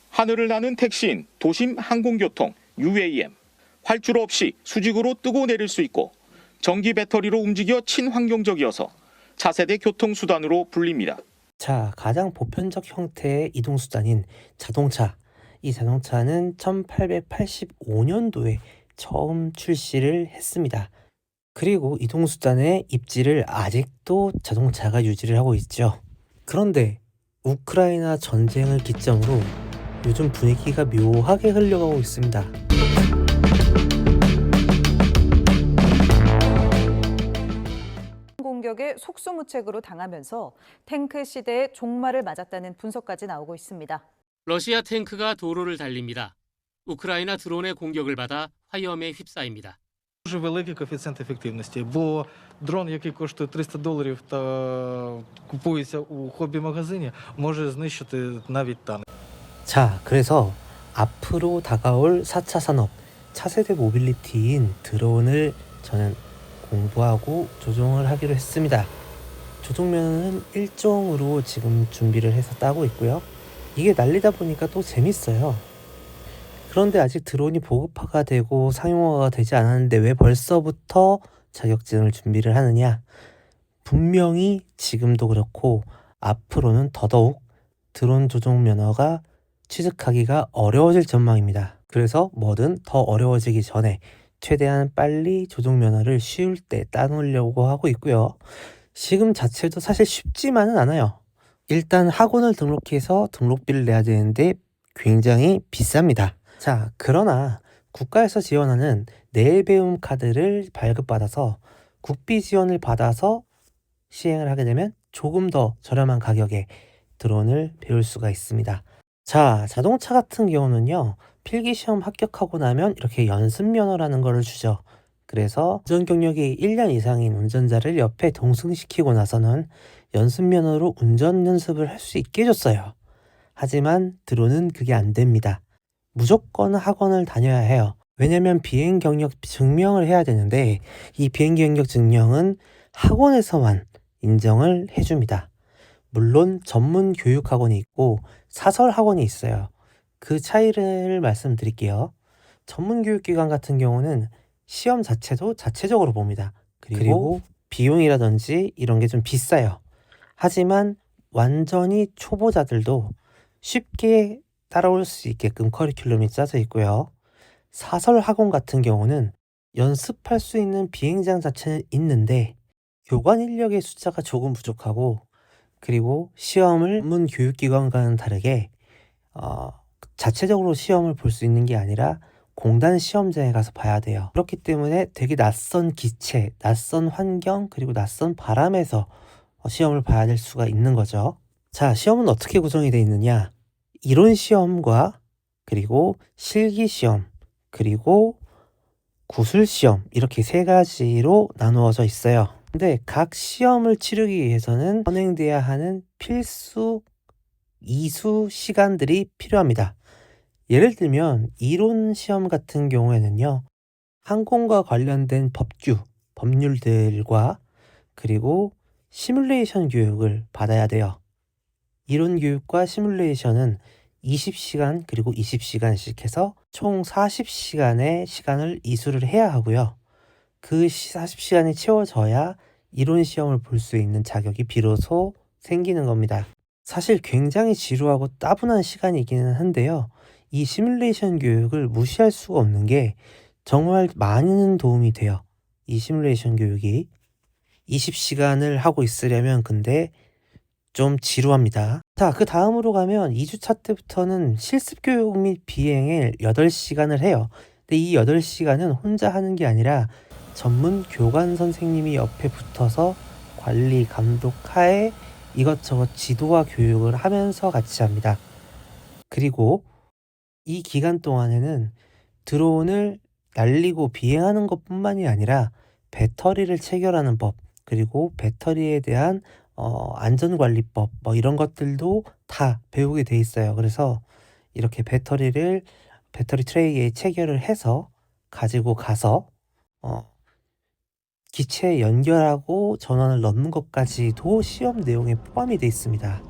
하늘을 나는 택시인 도심 항공교통 UAM. 활주로 없이 수직으로 뜨고 내릴 수 있고 전기 배터리로 움직여 친환경적이어서 차세대 교통수단으로 불립니다. 자, 가장 보편적 형태의 이동수단인 자동차. 이 자동차는 1885년도에 처음 출시를 했습니다. 그리고 이동수단의 입지를 아직도 자동차가 유지를 하고 있죠. 그런데 우크라이나 전쟁을 기점으로 요즘 분위기가 묘하게 흘러가고 있습니다. 공격에 속수무책으로 당하면서 탱크 시대의 종말을 맞았다는 분석까지 나오고 있습니다. 러시아 탱크가 도로를 달립니다. 우크라이나 드론의 공격을 받아 화염에 휩싸입니다. Дуже великий коефіцієнт ефективності, бо дрон, який коштує $300 та купується у хобі-магазині, може знищити навіть танк. 자, 그래서 앞으로 다가올 4차 산업, 차세대 모빌리티인 드론을 저는 공부하고 조종을 하기로 했습니다. 조종면허는 1종으로 지금 준비를 해서 따고 있고요. 이게 날리다 보니까 또 재밌어요. 그런데 아직 드론이 보급화가 되고 상용화가 되지 않았는데 왜 벌써부터 자격증을 준비를 하느냐? 분명히 지금도 그렇고 앞으로는 더더욱 드론 조종 면허가 취득하기가 어려워질 전망입니다. 그래서 뭐든 더 어려워지기 전에 최대한 빨리 조종 면허를 쉬울 때 따놓으려고 하고 있고요. 시금 자체도 사실 쉽지만은 않아요. 일단 학원을 등록해서 등록비를 내야 되는데 굉장히 비쌉니다. 자, 그러나 국가에서 지원하는 내일 배움 카드를 발급받아서 국비 지원을 받아서 시행을 하게 되면 조금 더 저렴한 가격에 드론을 배울 수가 있습니다. 자, 자동차 같은 경우는요, 필기시험 합격하고 나면 이렇게 연습면허라는 거를 주죠. 그래서 운전 경력이 1년 이상인 운전자를 옆에 동승시키고 나서는 연습면허로 운전 연습을 할 수 있게 해줬어요. 하지만 드론은 그게 안 됩니다. 무조건 학원을 다녀야 해요. 왜냐면 비행 경력 증명을 해야 되는데 이 비행 경력 증명은 학원에서만 인정을 해줍니다. 물론 전문 교육 학원이 있고 사설 학원이 있어요. 그 차이를 말씀드릴게요. 전문 교육기관 같은 경우는 시험 자체도 자체적으로 봅니다. 그리고 비용이라든지 이런 게 좀 비싸요. 하지만 완전히 초보자들도 쉽게 따라올 수 있게끔 커리큘럼이 짜져 있고요. 사설 학원 같은 경우는 연습할 수 있는 비행장 자체는 있는데 교관 인력의 숫자가 조금 부족하고 그리고 시험을 전문 교육기관과는 다르게 자체적으로 시험을 볼 수 있는 게 아니라 공단 시험장에 가서 봐야 돼요. 그렇기 때문에 되게 낯선 기체, 낯선 환경, 그리고 낯선 바람에서 시험을 봐야 될 수가 있는 거죠. 자, 시험은 어떻게 구성이 되어 있느냐? 이론 시험과 그리고 실기 시험, 그리고 구술 시험 이렇게 세 가지로 나누어져 있어요. 근데 각 시험을 치르기 위해서는 선행돼야 하는 필수 이수 시간들이 필요합니다. 예를 들면 이론 시험 같은 경우에는요, 항공과 관련된 법률들과 그리고 시뮬레이션 교육을 받아야 돼요. 이론 교육과 시뮬레이션은 20시간 그리고 20시간씩 해서 총 40시간의 시간을 이수를 해야 하고요. 그 40시간이 채워져야 이론 시험을 볼 수 있는 자격이 비로소 생기는 겁니다. 사실 굉장히 지루하고 따분한 시간이기는 한데요. 이 시뮬레이션 교육을 무시할 수가 없는 게 정말 많은 도움이 돼요. 이 시뮬레이션 교육이 20시간을 하고 있으려면 근데 좀 지루합니다. 자, 그 다음으로 가면 2주차 때부터는 실습 교육 및 비행을 8시간을 해요. 근데 이 8시간은 혼자 하는 게 아니라 전문 교관 선생님이 옆에 붙어서 관리 감독 하에 이것저것 지도와 교육을 하면서 같이 합니다. 그리고 이 기간 동안에는 드론을 날리고 비행하는 것뿐만이 아니라 배터리를 체결하는 법, 그리고 배터리에 대한 안전관리법 이런 것들도 다 배우게 돼 있어요. 그래서 이렇게 배터리 트레이에 체결을 해서 가지고 가서 기체에 연결하고 전원을 넣는 것까지도 시험 내용에 포함이 되어 있습니다.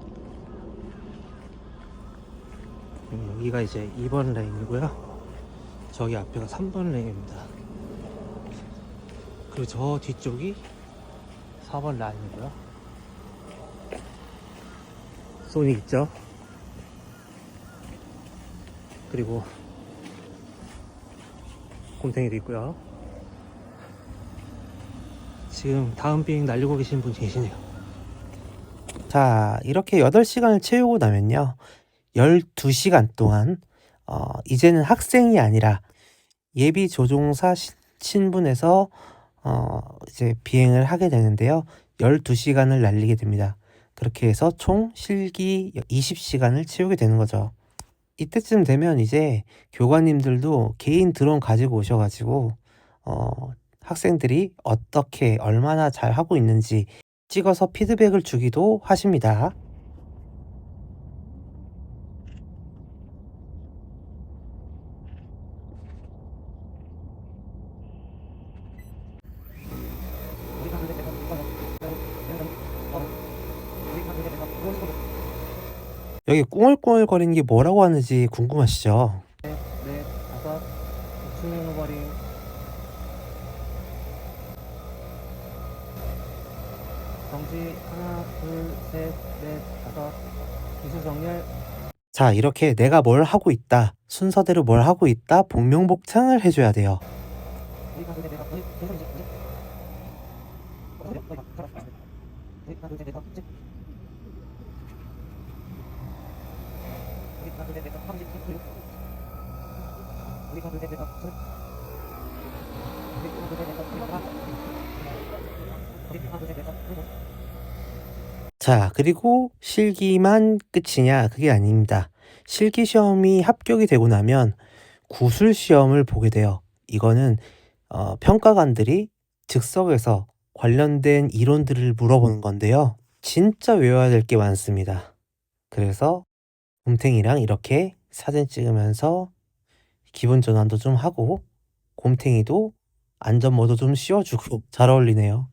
여기가 이제 2번 레인이고요. 저기 앞에가 3번 레인입니다. 그리고 저 뒤쪽이 4번 라인이고요. 소닉 있죠? 그리고 곰탱이도 있고요. 지금 다음 비행 날리고 계신 분이 계시네요. 자, 이렇게 8시간을 채우고 나면요, 12시간 동안 이제는 학생이 아니라 예비 조종사 신분에서 이제 비행을 하게 되는데요. 12시간을 날리게 됩니다. 그렇게 해서 총 실기 20시간을 채우게 되는 거죠. 이때쯤 되면 이제 교관님들도 개인 드론 가지고 오셔가지고 학생들이 어떻게 얼마나 잘 하고 있는지 찍어서 피드백을 주기도 하십니다. 여기 꿍얼꿍얼거리는 게 뭐라고 하는지 궁금하시죠? 네, 5, 우측 오버링. 정지, 하나, 둘, 셋, 넷, 5, 기술 정렬. 자, 이렇게 내가 뭘 하고 있다, 순서대로 뭘 하고 있다, 복명복창을 해줘야 돼요. 자, 그리고 실기만 끝이냐? 그게 아닙니다. 실기 시험이 합격이 되고 나면 구술 시험을 보게 돼요. 이거는 평가관들이 즉석에서 관련된 이론들을 물어보는 건데요. 진짜 외워야 될 게 많습니다. 그래서 곰탱이랑 이렇게 사진 찍으면서 기분 전환도 좀 하고, 곰탱이도 안전모도 좀 씌워주고 잘 어울리네요.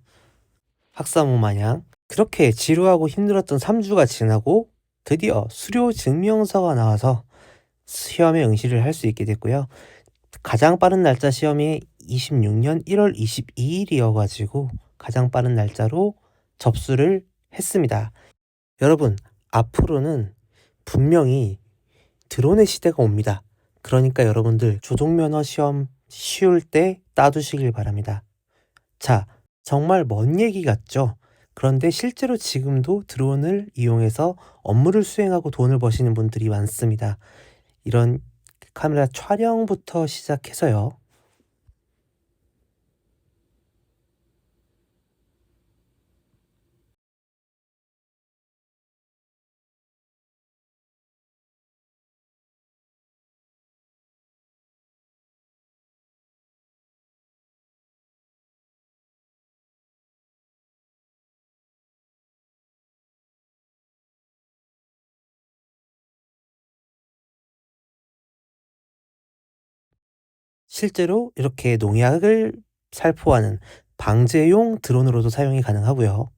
학사모 마냥. 그렇게 지루하고 힘들었던 3주가 지나고 드디어 수료 증명서가 나와서 시험에 응시를 할 수 있게 됐고요. 가장 빠른 날짜 시험이 26년 1월 22일이어가지고 가장 빠른 날짜로 접수를 했습니다. 여러분, 앞으로는 분명히 드론의 시대가 옵니다. 그러니까 여러분들 조종면허 시험 쉬울 때 따두시길 바랍니다. 자, 정말 먼 얘기 같죠? 그런데 실제로 지금도 드론을 이용해서 업무를 수행하고 돈을 버시는 분들이 많습니다. 이런 카메라 촬영부터 시작해서요. 실제로 이렇게 농약을 살포하는 방제용 드론으로도 사용이 가능하고요.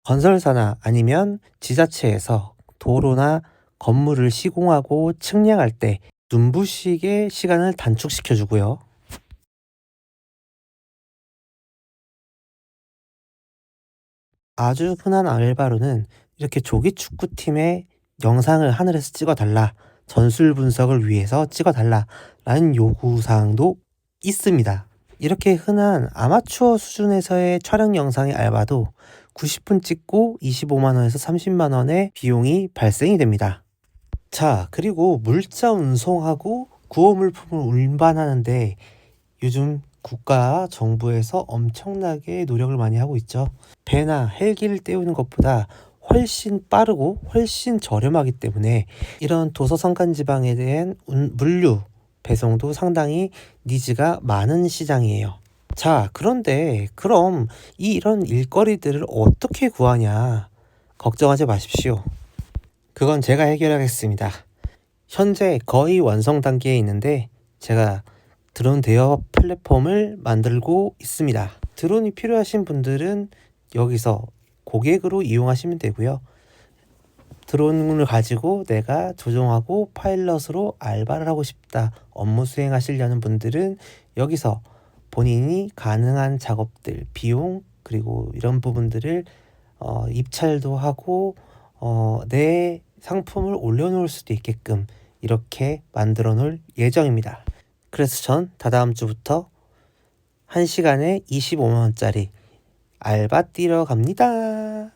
건설사나 아니면 지자체에서 도로나 건물을 시공하고 측량할 때 눈부시게 시간을 단축시켜 주고요. 아주 흔한 알바로는 이렇게 조기 축구팀의 영상을 하늘에서 찍어달라, 전술 분석을 위해서 찍어달라라는 요구사항도 있습니다. 이렇게 흔한 아마추어 수준에서의 촬영 영상의 알바도 90분 찍고 25만원에서 30만원의 비용이 발생이 됩니다. 자, 그리고 물자 운송하고 구호물품을 운반하는데 요즘 국가 정부에서 엄청나게 노력을 많이 하고 있죠. 배나 헬기를 떼우는 것보다 훨씬 빠르고 훨씬 저렴하기 때문에 이런 도서산간 지방에 대한 물류 배송도 상당히 니즈가 많은 시장이에요. 자, 그런데 그럼 이런 일거리들을 어떻게 구하냐? 걱정하지 마십시오. 그건 제가 해결하겠습니다. 현재 거의 완성 단계에 있는데 제가 드론 대여 플랫폼을 만들고 있습니다. 드론이 필요하신 분들은 여기서 고객으로 이용하시면 되고요. 드론을 가지고 내가 조종하고 파일럿으로 알바를 하고 싶다, 업무 수행하시려는 분들은 여기서 본인이 가능한 작업들, 비용, 그리고 이런 부분들을 입찰도 하고 내 상품을 올려놓을 수도 있게끔 이렇게 만들어 놓을 예정입니다. 그래서 전 다다음 주부터 1시간에 25만원짜리 알바 뛰러 갑니다.